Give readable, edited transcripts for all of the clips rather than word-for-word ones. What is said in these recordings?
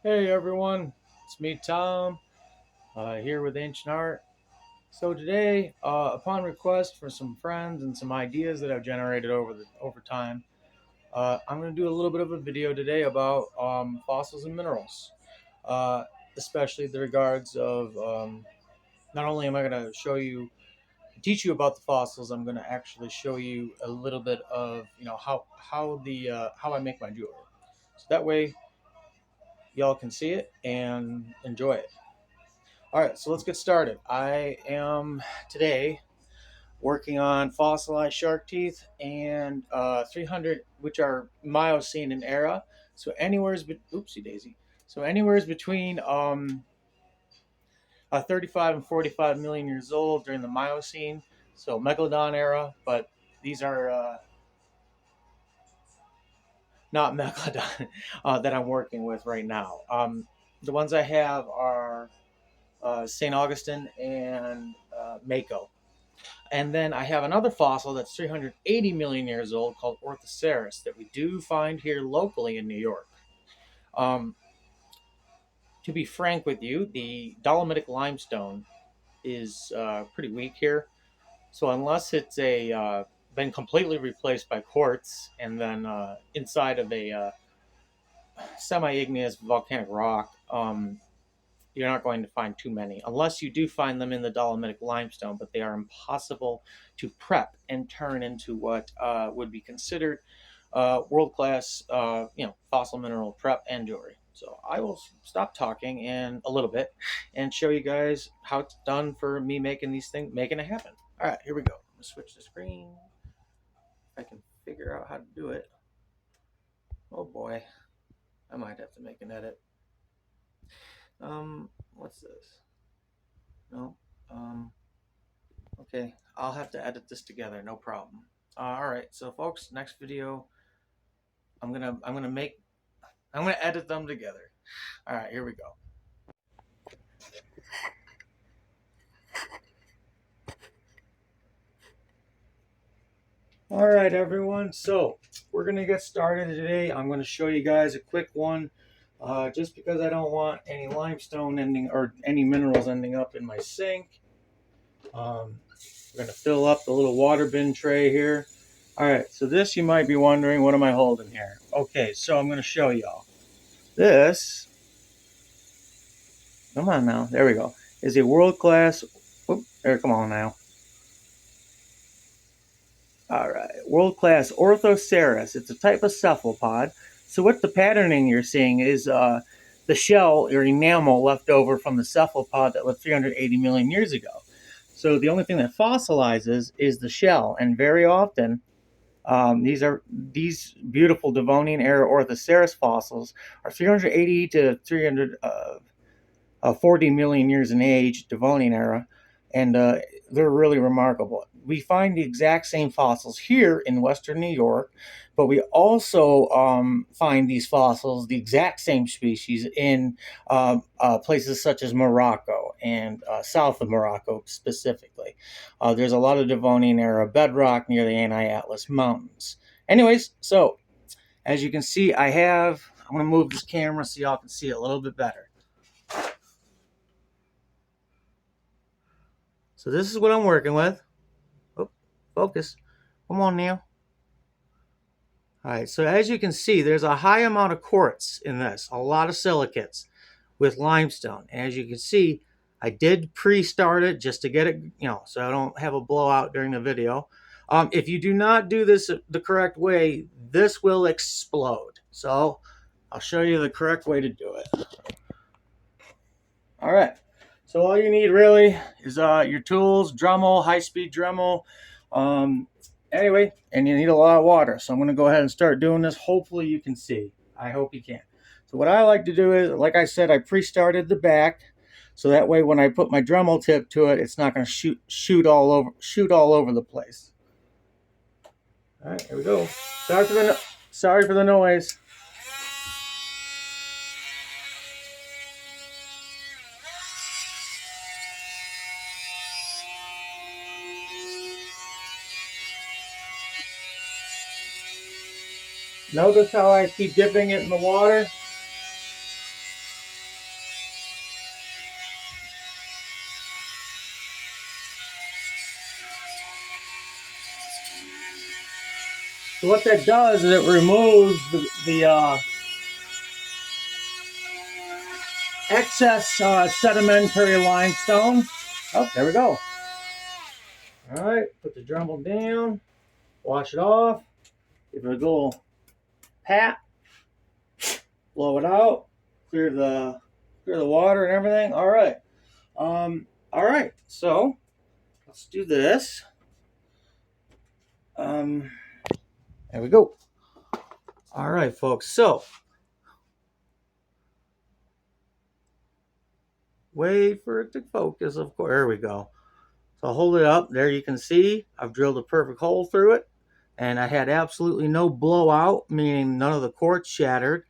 Hey everyone, it's me Tom, here with Ancient Art. So today, upon request for some friends and some ideas that I've generated over time, I'm going to do a little bit of a video today about fossils and minerals, uh, especially the regards of not only am I going to teach you about the fossils, I'm going to actually show you a little bit of how I make my jewelry. So that way, y'all can see it and enjoy it. All right, so let's get started. I am today working on fossilized shark teeth and 300, which are Miocene in era. So oopsie daisy. So anywhere's between 35 and 45 million years old during the Miocene, so Megalodon era. But these are not Megalodon that I'm working with right now. The ones I have are St. Augustine and Mako. And then I have another fossil that's 380 million years old called orthoceras that we do find here locally in New York. Um, to be frank with you, the dolomitic limestone is pretty weak here. So unless it's been completely replaced by quartz and then inside of a semi-igneous volcanic rock, you're not going to find too many, unless you do find them in the dolomitic limestone, but they are impossible to prep and turn into what would be considered world-class, fossil mineral prep and jewelry. So I will stop talking in a little bit and show you guys how it's done for me making these things, making it happen. All right, here we go. I'm gonna switch the screen. If I can figure out how to do it. Oh boy, I might have to make an edit. What's this? No. Okay, I'll have to edit this together, no problem. All right, so folks, next video, I'm gonna edit them together. All right, here we go. All right, everyone. So we're gonna get started today. I'm gonna show you guys a quick one, just because I don't want any limestone ending or any minerals ending up in my sink. We're gonna fill up the little water bin tray here. All right, so this you might be wondering, what am I holding here? Okay, so I'm gonna show y'all. This, come on now, there we go, is a world-class, come on now. All right, world-class orthoceras. It's a type of cephalopod. So what the patterning you're seeing is the shell or enamel left over from the cephalopod that lived 380 million years ago. So the only thing that fossilizes is the shell, and very often these beautiful Devonian Era orthoceras fossils are 380 to 340 million years in age, Devonian Era, and they're really remarkable. We find the exact same fossils here in Western New York, but we also find these fossils, the exact same species, in places such as Morocco and South of Morocco specifically. There's a lot of Devonian Era bedrock near the Anti-Atlas Mountains. Anyways, so as you can see, I'm going to move this camera so y'all can see it a little bit better. So this is what I'm working with. Oh, focus. Come on now. All right, so as you can see, there's a high amount of quartz in this, a lot of silicates with limestone. As you can see, I did pre-start it just to get it, so I don't have a blowout during the video. If you do not do this the correct way, this will explode. So I'll show you the correct way to do it. All right. So all you need really is your tools, Dremel, high-speed Dremel. Anyway, and you need a lot of water. So I'm going to go ahead and start doing this. Hopefully you can see. I hope you can. So what I like to do is, like I said, I pre-started the back. So that way when I put my Dremel tip to it, it's not going to shoot all over the place. All right, here we go. Sorry for the noise. Notice how I keep dipping it in the water? So what that does is it removes the excess sedimentary limestone. Oh, there we go. All right, put the Dremel down, wash it off, give it a good little pat, blow it out, clear the water and everything. All right. All right. So let's do this. There we go. All right, folks. So wait for it to focus. Of course, there we go. So I'll hold it up. There you can see I've drilled a perfect hole through it, and I had absolutely no blowout, meaning none of the quartz shattered.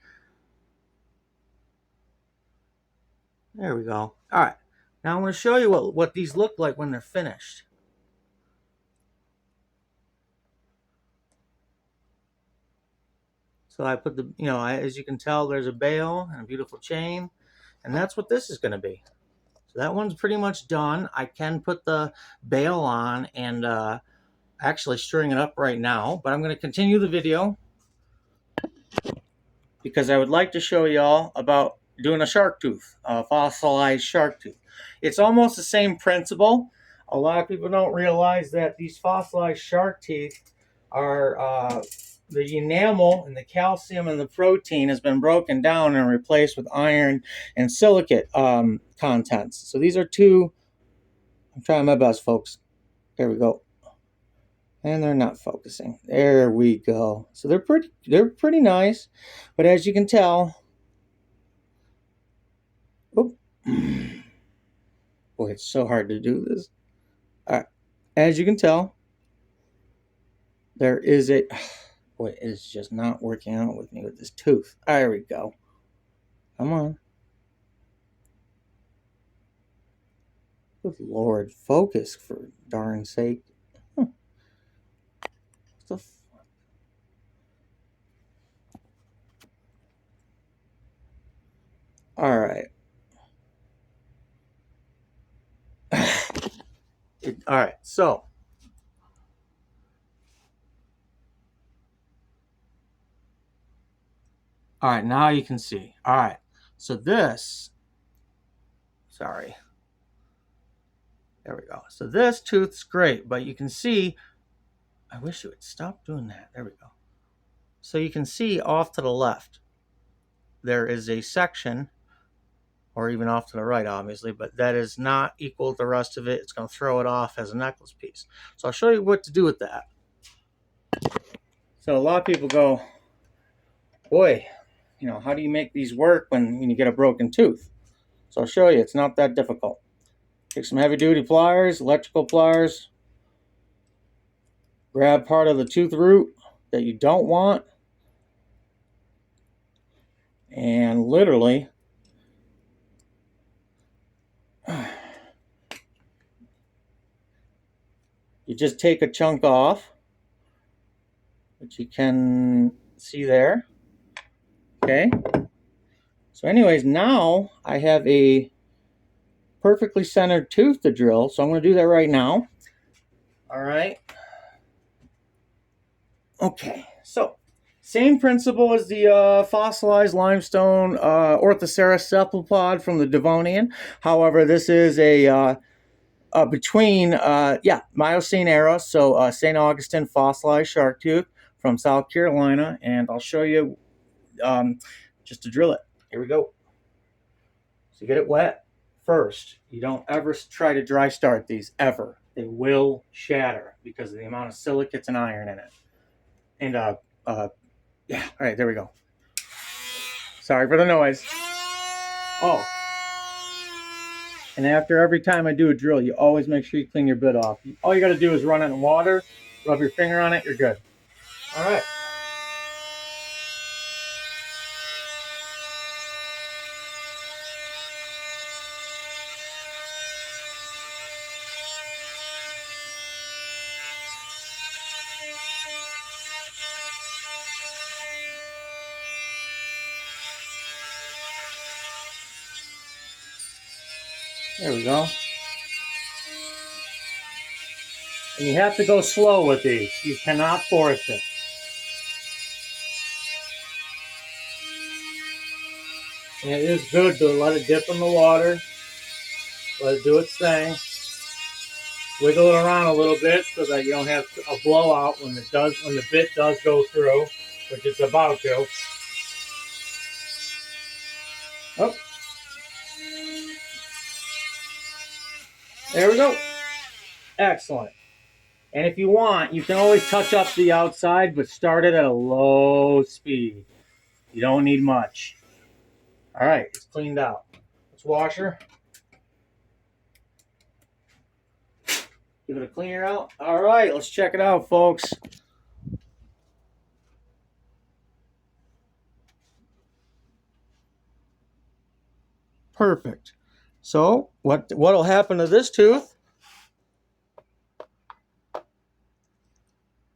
There we go. All right. Now I'm going to show you what these look like when they're finished. So I put the, as you can tell, there's a bail and a beautiful chain, and that's what this is going to be. So that one's pretty much done. I can put the bail on and actually string it up right now, but I'm going to continue the video because I would like to show y'all about doing a shark tooth, a fossilized shark tooth. It's almost the same principle. A lot of people don't realize that these fossilized shark teeth are the enamel and the calcium and the protein has been broken down and replaced with iron and silicate contents. So these are two. I'm trying my best, folks. There we go. And they're not focusing. There we go. So they're pretty nice, but as you can tell, boy, it's so hard to do this. All right, as you can tell, there is a boy. It is just not working out with me with this tooth. There we go. Come on. Good Lord, focus for darn sake. All right. All right, so all right, now you can see. All right, so this, sorry. There we go. So this tooth's great, but you can see, I wish it would stop doing that. There we go. So you can see off to the left, there is a section, or even off to the right, obviously, but that is not equal to the rest of it. It's going to throw it off as a necklace piece. So I'll show you what to do with that. So a lot of people go, boy, how do you make these work when you get a broken tooth? So I'll show you. It's not that difficult. Take some heavy-duty pliers, electrical pliers. Grab part of the tooth root that you don't want. And literally, you just take a chunk off, which you can see there. Okay. So anyways, now I have a perfectly centered tooth to drill. So I'm going to do that right now. All right. Okay. So same principle as the fossilized limestone orthoceras cephalopod from the Devonian. However, this is a between Miocene Era, so St. Augustine fossilized shark tooth from South Carolina, and I'll show you just to drill it. Here we go. So you get it wet first. You don't ever try to dry start these, ever. They will shatter because of the amount of silicates and iron in it. And all right, there we go. Sorry for the noise. Oh. And after every time I do a drill, you always make sure you clean your bit off. All you got to do is run it in water, rub your finger on it, you're good. All right. There we go. And you have to go slow with these. You cannot force it. And it is good to let it dip in the water, let it do its thing. Wiggle it around a little bit so that you don't have a blowout when the bit does go through, which it's about to. Oh, there we go. Excellent. And if you want, you can always touch up the outside, but start it at a low speed. You don't need much. All right, it's cleaned out. Let's wash her. Give it a cleaner out. All right, let's check it out, folks. Perfect. So what'll happen to this tooth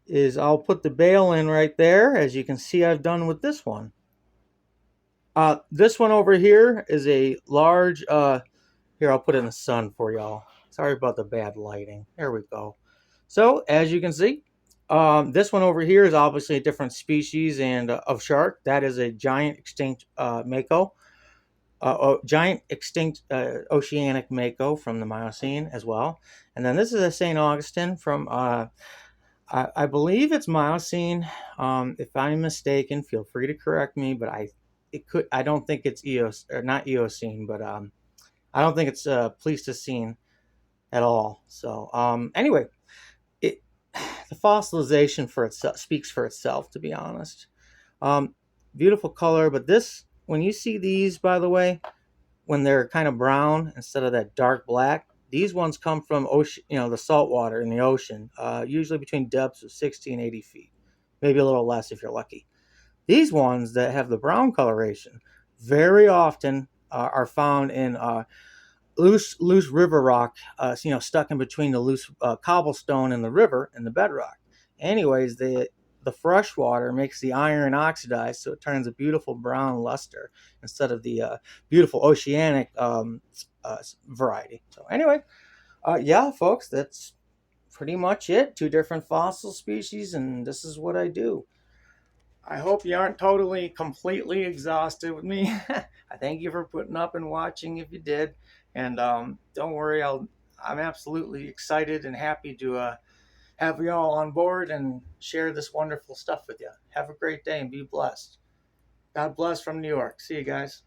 is I'll put the bail in right there, as you can see I've done with this one. This one over here is a large, here, I'll put it in the sun for y'all. Sorry about the bad lighting. There we go. So, as you can see, this one over here is obviously a different species and of shark. That is a giant extinct mako. Giant extinct oceanic mako from the Miocene as well. And then this is a St. Augustine from, I believe it's Miocene. If I'm mistaken, feel free to correct me, but I don't think it's not Eocene, but I don't think it's Pleistocene at all. So anyway, the fossilization for itself speaks for itself, to be honest. Beautiful color, but when you see these, by the way, when they're kind of brown instead of that dark black, these ones come from ocean, the salt water in the ocean, usually between depths of 60 and 80 feet, maybe a little less if you're lucky. These ones that have the brown coloration very often are found in loose river rock, stuck in between the loose cobblestone and the river and the bedrock. Anyways, the fresh water makes the iron oxidize, so it turns a beautiful brown luster instead of the beautiful oceanic variety. So anyway, yeah, folks, that's pretty much it. 2 different fossil species, and this is what I do. I hope you aren't completely exhausted with me. I thank you for putting up and watching if you did. And don't worry, I'm absolutely excited and happy to have you all on board and share this wonderful stuff with you. Have a great day and be blessed. God bless from New York. See you guys.